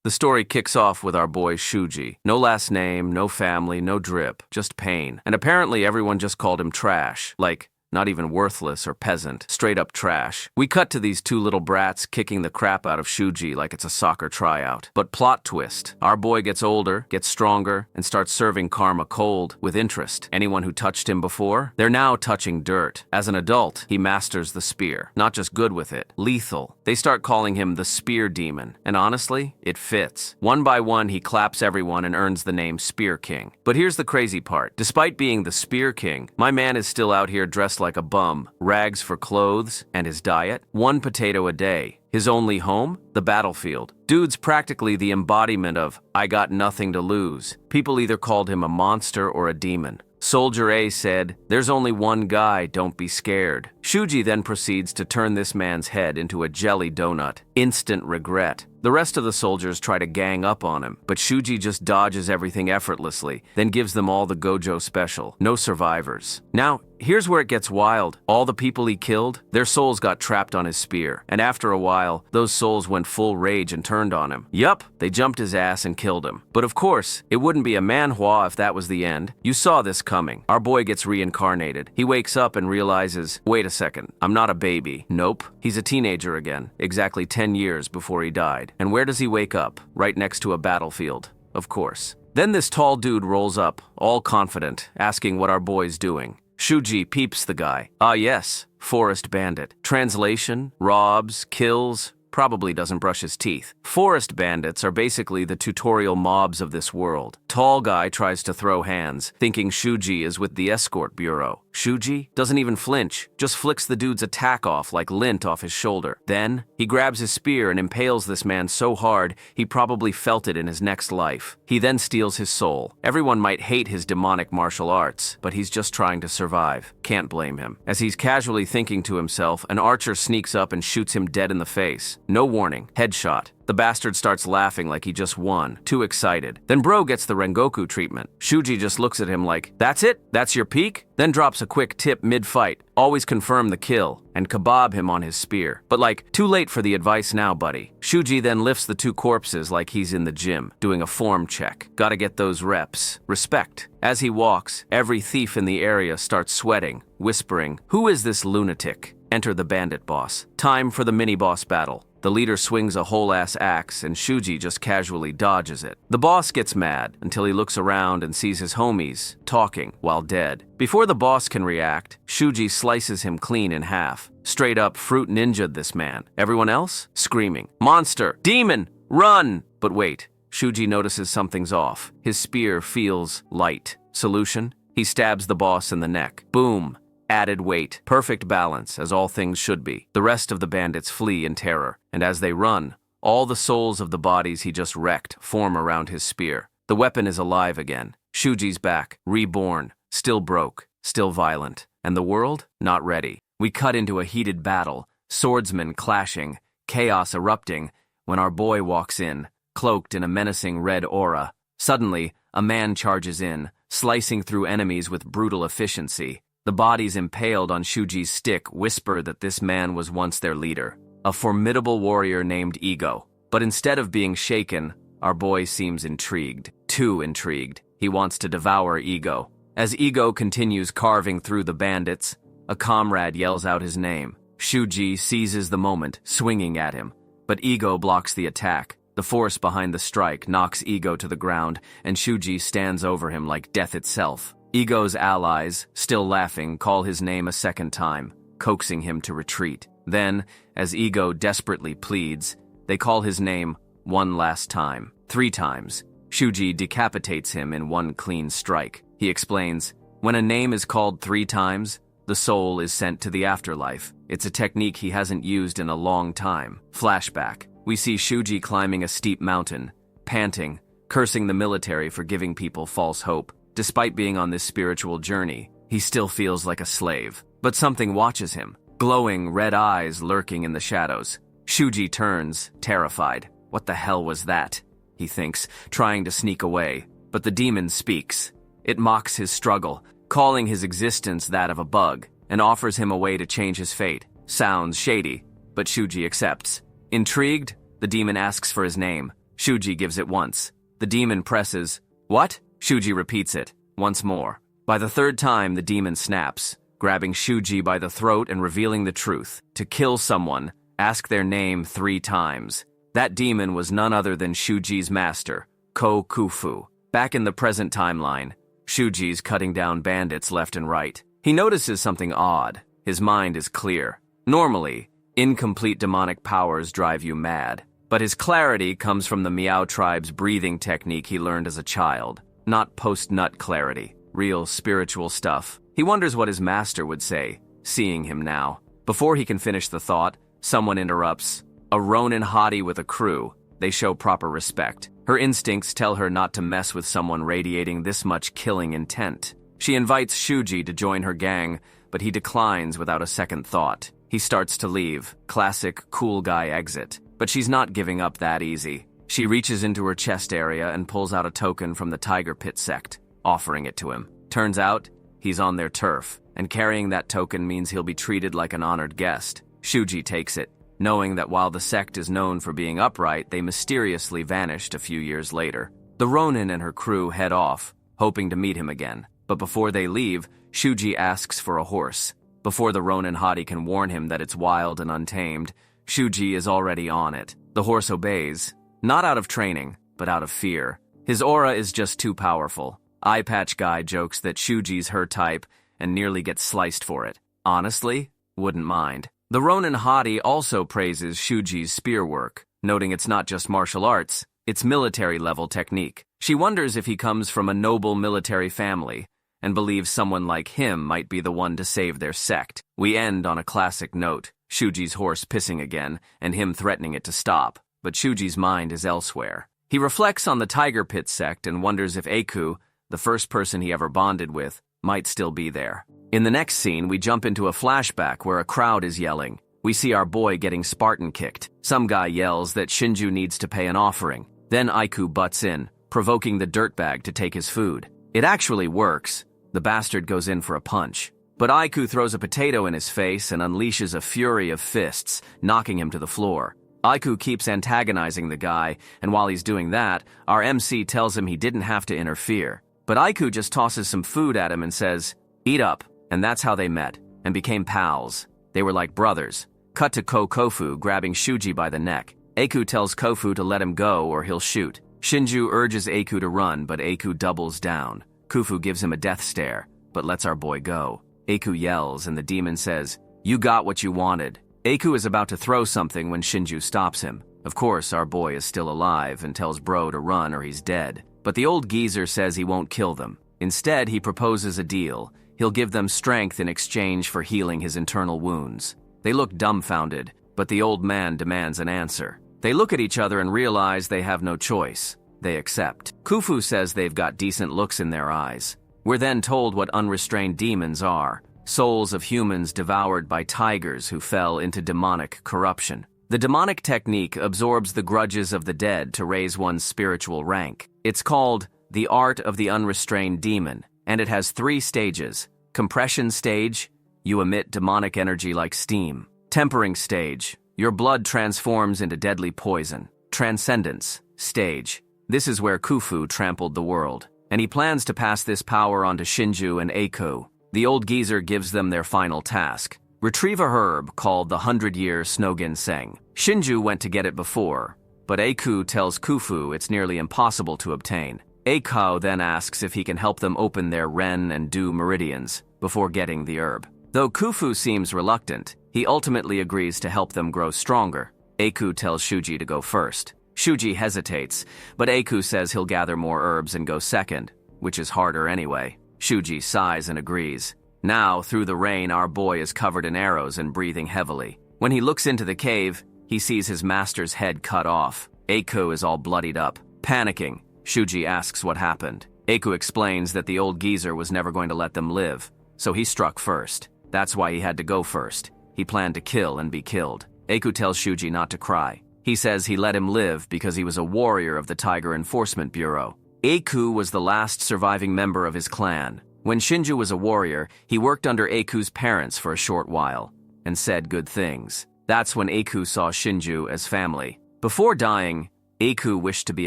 The story kicks off with our boy Shuji. No last name, no family, no drip, just pain. And apparently everyone just called him trash. Like, not even worthless or peasant, straight up trash. We cut to these two little brats kicking the crap out of Shuji like it's a soccer tryout. But plot twist, our boy gets older, gets stronger, and starts serving karma cold, with interest. Anyone who touched him before? They're now touching dirt. As an adult, he masters the spear. Not just good with it, lethal. They start calling him the Spear Demon. And honestly, it fits. One by one, he claps everyone and earns the name Spear King. But here's the crazy part. Despite being the Spear King, my man is still out here dressed like a bum, rags for clothes, and his diet, 1 potato a day. His only home? The battlefield. Dude's practically the embodiment of, I got nothing to lose. People either called him a monster or a demon. Soldier A said, there's only one guy, don't be scared. Shuji then proceeds to turn this man's head into a jelly donut. Instant regret. The rest of the soldiers try to gang up on him, but Shuji just dodges everything effortlessly, then gives them all the Gojo special. No survivors. Now, here's where it gets wild. All the people he killed, their souls got trapped on his spear, and after a while, those souls went full rage and turned on him. Yup, they jumped his ass and killed him. But of course, it wouldn't be a manhwa if that was the end. You saw this coming. Our boy gets reincarnated. He wakes up and realizes, wait a second, I'm not a baby. Nope, he's a teenager again, exactly 10 years before he died. And where does he wake up? Right next to a battlefield, of course. Then this tall dude rolls up, all confident, asking what our boy's doing. Shuji peeps the guy. Ah yes, forest bandit. Translation, robs, kills, probably doesn't brush his teeth. Forest bandits are basically the tutorial mobs of this world. Tall guy tries to throw hands, thinking Shuji is with the escort bureau. Shuji doesn't even flinch, just flicks the dude's attack off like lint off his shoulder. Then, he grabs his spear and impales this man so hard, he probably felt it in his next life. He then steals his soul. Everyone might hate his demonic martial arts, but he's just trying to survive. Can't blame him. As he's casually thinking to himself, an archer sneaks up and shoots him dead in the face. No warning. Headshot. The bastard starts laughing like he just won, too excited. Then bro gets the Rengoku treatment. Shuji just looks at him like, that's it? That's your peak? Then drops a quick tip mid-fight. Always confirm the kill, and kebab him on his spear. But like, too late for the advice now, buddy. Shuji then lifts the two corpses like he's in the gym, doing a form check. Gotta get those reps. Respect. As he walks, every thief in the area starts sweating, whispering, who is this lunatic? Enter the bandit boss. Time for the mini-boss battle. The leader swings a whole-ass axe, and Shuji just casually dodges it. The boss gets mad until he looks around and sees his homies talking while dead. Before the boss can react, Shuji slices him clean in half. Straight up fruit ninja'd this man. Everyone else? Screaming. Monster! Demon! Run! But wait, Shuji notices something's off. His spear feels light. Solution? He stabs the boss in the neck. Boom! Added weight, perfect balance, as all things should be. The rest of the bandits flee in terror, and as they run, all the souls of the bodies he just wrecked form around his spear. The weapon is alive again. Shuji's back, reborn, still broke, still violent. And the world? Not ready. We cut into a heated battle, swordsmen clashing, chaos erupting, when our boy walks in, cloaked in a menacing red aura. Suddenly, a man charges in, slicing through enemies with brutal efficiency. The bodies impaled on Shuji's stick whisper that this man was once their leader, a formidable warrior named Ego. But instead of being shaken, our boy seems intrigued. Too intrigued. He wants to devour Ego. As Ego continues carving through the bandits, a comrade yells out his name. Shuji seizes the moment, swinging at him. But Ego blocks the attack. The force behind the strike knocks Ego to the ground, and Shuji stands over him like death itself. Ego's allies, still laughing, call his name a second time, coaxing him to retreat. Then, as Ego desperately pleads, they call his name one last time, 3 times. Shuji decapitates him in one clean strike. He explains, when a name is called 3 times, the soul is sent to the afterlife. It's a technique he hasn't used in a long time. Flashback. We see Shuji climbing a steep mountain, panting, cursing the military for giving people false hope. Despite being on this spiritual journey, he still feels like a slave. But something watches him, glowing red eyes lurking in the shadows. Shuji turns, terrified. What the hell was that? He thinks, trying to sneak away. But the demon speaks. It mocks his struggle, calling his existence that of a bug, and offers him a way to change his fate. Sounds shady, but Shuji accepts. Intrigued, the demon asks for his name. Shuji gives it once. The demon presses. What? Shuji repeats it. Once more. By the third time, the demon snaps, grabbing Shuji by the throat and revealing the truth. To kill someone, ask their name 3 times. That demon was none other than Shuji's master, Ko Kufu. Back in the present timeline, Shuji's cutting down bandits left and right. He notices something odd. His mind is clear. Normally, incomplete demonic powers drive you mad. But his clarity comes from the Miao tribe's breathing technique he learned as a child. Not post-nut clarity, real spiritual stuff. He wonders what his master would say, seeing him now. Before he can finish the thought, someone interrupts. A Ronin hottie with a crew. They show proper respect. Her instincts tell her not to mess with someone radiating this much killing intent. She invites Shuji to join her gang, but he declines without a second thought. He starts to leave. Classic cool guy exit. But she's not giving up that easy. She reaches into her chest area and pulls out a token from the Tiger Pit Sect, offering it to him. Turns out, he's on their turf, and carrying that token means he'll be treated like an honored guest. Shuji takes it, knowing that while the sect is known for being upright, they mysteriously vanished a few years later. The Ronin and her crew head off, hoping to meet him again. But before they leave, Shuji asks for a horse. Before the Ronin hottie can warn him that it's wild and untamed, Shuji is already on it. The horse obeys, not out of training, but out of fear. His aura is just too powerful. Eye Patch Guy jokes that Shuji's her type and nearly gets sliced for it. Honestly, wouldn't mind. The Ronin hottie also praises Shuji's spear work, noting it's not just martial arts, it's military-level technique. She wonders if he comes from a noble military family and believes someone like him might be the one to save their sect. We end on a classic note, Shuji's horse pissing again and him threatening it to stop, but Shuji's mind is elsewhere. He reflects on the Tiger Pit Sect and wonders if Aku, the first person he ever bonded with, might still be there. In the next scene, we jump into a flashback where a crowd is yelling. We see our boy getting Spartan kicked. Some guy yells that Shinju needs to pay an offering. Then Aku butts in, provoking the dirtbag to take his food. It actually works. The bastard goes in for a punch. But Aku throws a potato in his face and unleashes a fury of fists, knocking him to the floor. Aku keeps antagonizing the guy, and while he's doing that, our MC tells him he didn't have to interfere. But Aku just tosses some food at him and says, "Eat up." And that's how they met, and became pals. They were like brothers. Cut to Kofu grabbing Shuji by the neck. Aku tells Kofu to let him go or he'll shoot. Shinju urges Aku to run, but Aku doubles down. Kofu gives him a death stare, but lets our boy go. Aku yells, and the demon says, "You got what you wanted." Aku is about to throw something when Shinju stops him. Of course, our boy is still alive and tells bro to run or he's dead. But the old geezer says he won't kill them. Instead, he proposes a deal. He'll give them strength in exchange for healing his internal wounds. They look dumbfounded, but the old man demands an answer. They look at each other and realize they have no choice. They accept. Kufu says they've got decent looks in their eyes. We're then told what unrestrained demons are. Souls of humans devoured by tigers who fell into demonic corruption. The demonic technique absorbs the grudges of the dead to raise one's spiritual rank. It's called the art of the unrestrained demon, and it has 3 stages. Compression stage, you emit demonic energy like steam. Tempering stage, your blood transforms into deadly poison. Transcendence stage, this is where Kufu trampled the world, and he plans to pass this power on to Shinju and Aku. The old geezer gives them their final task. Retrieve a herb called the 100-Year Snoginseng. Shinju went to get it before, but Aku tells Kufu it's nearly impossible to obtain. Aku then asks if he can help them open their Ren and Du meridians before getting the herb. Though Kufu seems reluctant, he ultimately agrees to help them grow stronger. Aku tells Shuji to go first. Shuji hesitates, but Aku says he'll gather more herbs and go second, which is harder anyway. Shuji sighs and agrees. Now, through the rain, our boy is covered in arrows and breathing heavily. When he looks into the cave, he sees his master's head cut off. Aku is all bloodied up. Panicking, Shuji asks what happened. Aku explains that the old geezer was never going to let them live, so he struck first. That's why he had to go first. He planned to kill and be killed. Aku tells Shuji not to cry. He says he let him live because he was a warrior of the Tiger Enforcement Bureau. Aku was the last surviving member of his clan. When Shinju was a warrior, he worked under Aku's parents for a short while and said good things. That's when Aku saw Shinju as family. Before dying, Aiku wished to be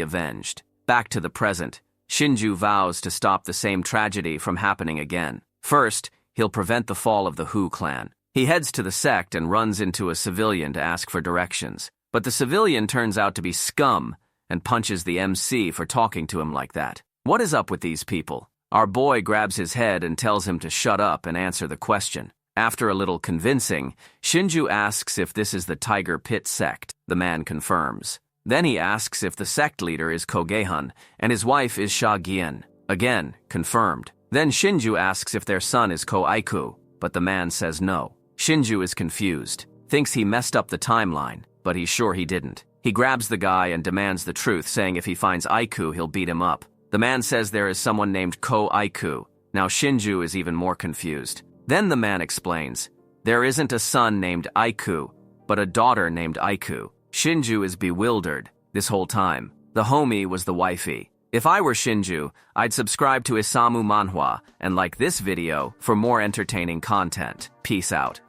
avenged. Back to the present, Shinju vows to stop the same tragedy from happening again. First, he'll prevent the fall of the Hu clan. He heads to the sect and runs into a civilian to ask for directions. But the civilian turns out to be scum and punches the MC for talking to him like that. What is up with these people? Our boy grabs his head and tells him to shut up and answer the question. After a little convincing, Shinju asks if this is the Tiger Pit Sect. The man confirms. Then he asks if the sect leader is Kogehun and his wife is Sha-gien. Again, confirmed. Then Shinju asks if their son is Kyo Aiyo, but the man says no. Shinju is confused, thinks he messed up the timeline, but he's sure he didn't. He grabs the guy and demands the truth, saying if he finds Aiku, he'll beat him up. The man says there is someone named Kyo Aiyo. Now Shinju is even more confused. Then the man explains, there isn't a son named Aiku, but a daughter named Aiku. Shinju is bewildered this whole time. The homie was the wifey. If I were Shinju, I'd subscribe to Isamu Manhwa and like this video for more entertaining content. Peace out.